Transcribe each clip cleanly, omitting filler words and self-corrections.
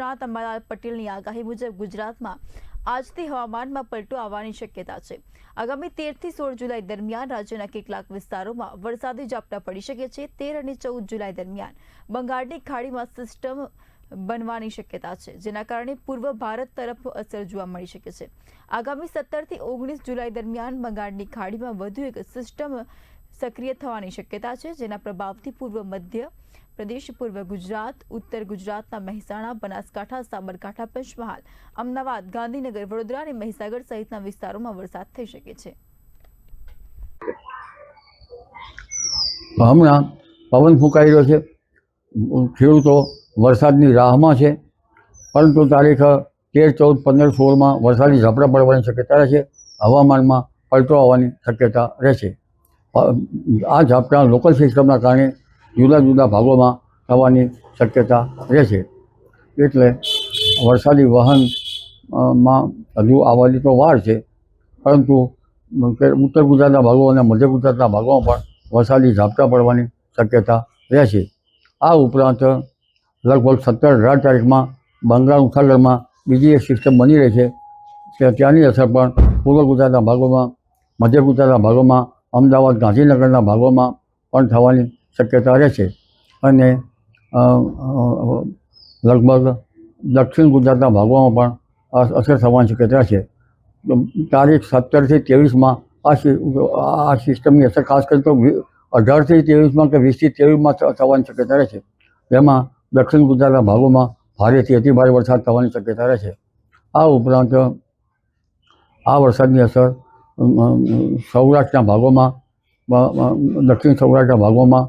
નિષ્ણાત અંબાલાલ પટેલની આગાહી મુજબ ગુજરાતમાં આજથી હવામાનમાં પલટો આવવાની શક્યતા છે। આગામી 13 થી 16 જુલાઈ દરમિયાન રાજ્યના કેટલાક વિસ્તારોમાં વરસાદી ઝાપટા પડી શકે છે। 13 અને 14 જુલાઈ દરમિયાન બંગાળની ખાડીમાં સિસ્ટમ બનવાની શક્યતા છે, જેના કારણે પૂર્વ ભારત તરફ અસર જોવા મળી શકે છે। આગામી 17 થી 19 જુલાઈ દરમિયાન બંગાળની ખાડીમાં વધુ એક સિસ્ટમ સક્રિય થવાની શક્યતા છે, જેના પ્રભાવથી પૂર્વ મધ્ય પ્રદેશ, પૂર્વ ગુજરાત, ઉત્તર ગુજરાતના મહેસાણા, બનાસકાંઠા, સાબરકાંઠા, પંચમહાલ, અમદાવાદ, ગાંધીનગર, વડોદરા અને મહીસાગર સહિતના વિસ્તારોમાં વરસાદ થઈ શકે છે। હમણાં પવન ફૂંકાઈ રહ્યો છે, ખેડૂતો વરસાદની રાહમાં છે, પરંતુ તારીખ 13, 14, 15, 16માં વરસાદી ઝાપટા પડવાની શક્યતા રહેશે। હવામાનમાં પલટો આવવાની શક્યતા રહેશે। આ ઝાપટા લોકલ સિસ્ટમના કારણે જુદા જુદા ભાગોમાં થવાની શક્યતા રહેશે, એટલે વરસાદી વહન માં હજુ આવવાની તો વાર છે, પરંતુ ઉત્તર ગુજરાતના ભાગો અને મધ્ય ગુજરાતના ભાગોમાં પણ વરસાદી ઝાપટા પડવાની શક્યતા રહેશે। આ ઉપરાંત લગભગ 17-18 તારીખમાં બંગાળ ઉપસાગરમાં બીજી એક સિસ્ટમ બની રહી છે, ત્યાંની અસર પણ પૂર્વ ગુજરાતના ભાગોમાં, મધ્ય ગુજરાતના ભાગોમાં, અમદાવાદ, ગાંધીનગરના ભાગોમાં પણ થવાની શક્યતા રહેશે અને લગભગ દક્ષિણ ગુજરાતના ભાગોમાં પણ અસર થવાની શક્યતા છે। તારીખ 17 થી 23માં આ સિસ્ટમની અસર ખાસ કરી તો 18 થી 23માં કે 20 થી 23માં થવાની શક્યતા રહેશે, જેમાં દક્ષિણ ગુજરાતના ભાગોમાં ભારેથી અતિભારે વરસાદ થવાની શક્યતા રહેશે। આ ઉપરાંત આ વરસાદની અસર સૌરાષ્ટ્રના ભાગોમાં, દક્ષિણ સૌરાષ્ટ્રના ભાગોમાં,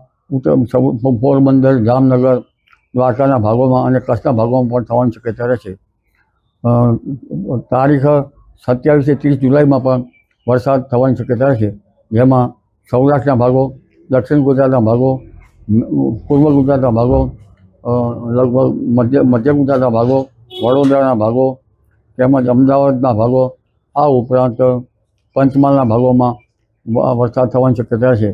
પોરબંદર, જામનગર, દ્વારકાના ભાગોમાં અને કચ્છના ભાગોમાં પણ થવાની શક્યતા રહેશે। તારીખ 27 થી 30 જુલાઈમાં પણ વરસાદ થવાની શક્યતા રહેશે, જેમાં સૌરાષ્ટ્રના ભાગો, દક્ષિણ ગુજરાતના ભાગો, પૂર્વ ગુજરાતના ભાગો, લગભગ મધ્ય ગુજરાતના ભાગો, વડોદરાના ભાગો તેમજ અમદાવાદના ભાગો, આ ઉપરાંત પંચમહાલના ભાગોમાં વરસાદ થવાની શક્યતા છે।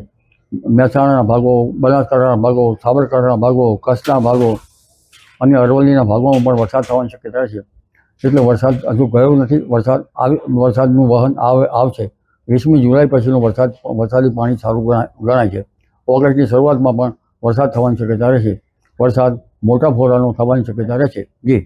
મહેસાણાના ભાગો, બનાસકાંઠાના ભાગો, સાબરકાંઠાના ભાગો, કચ્છના ભાગો અને અરવલ્લીના ભાગોમાં પણ વરસાદ થવાની શક્યતા છે। એટલે વરસાદ હજુ ગયો નથી, વરસાદનું વહન આવશે। 20મી જુલાઈ પછીનો વરસાદી પાણી સારું ગણાય છે। ઓગસ્ટની શરૂઆતમાં પણ વરસાદ થવાની શક્યતા રહેશે। વરસાદ મોટા ફોરાનો થવાની શક્યતા રહેશે। જી।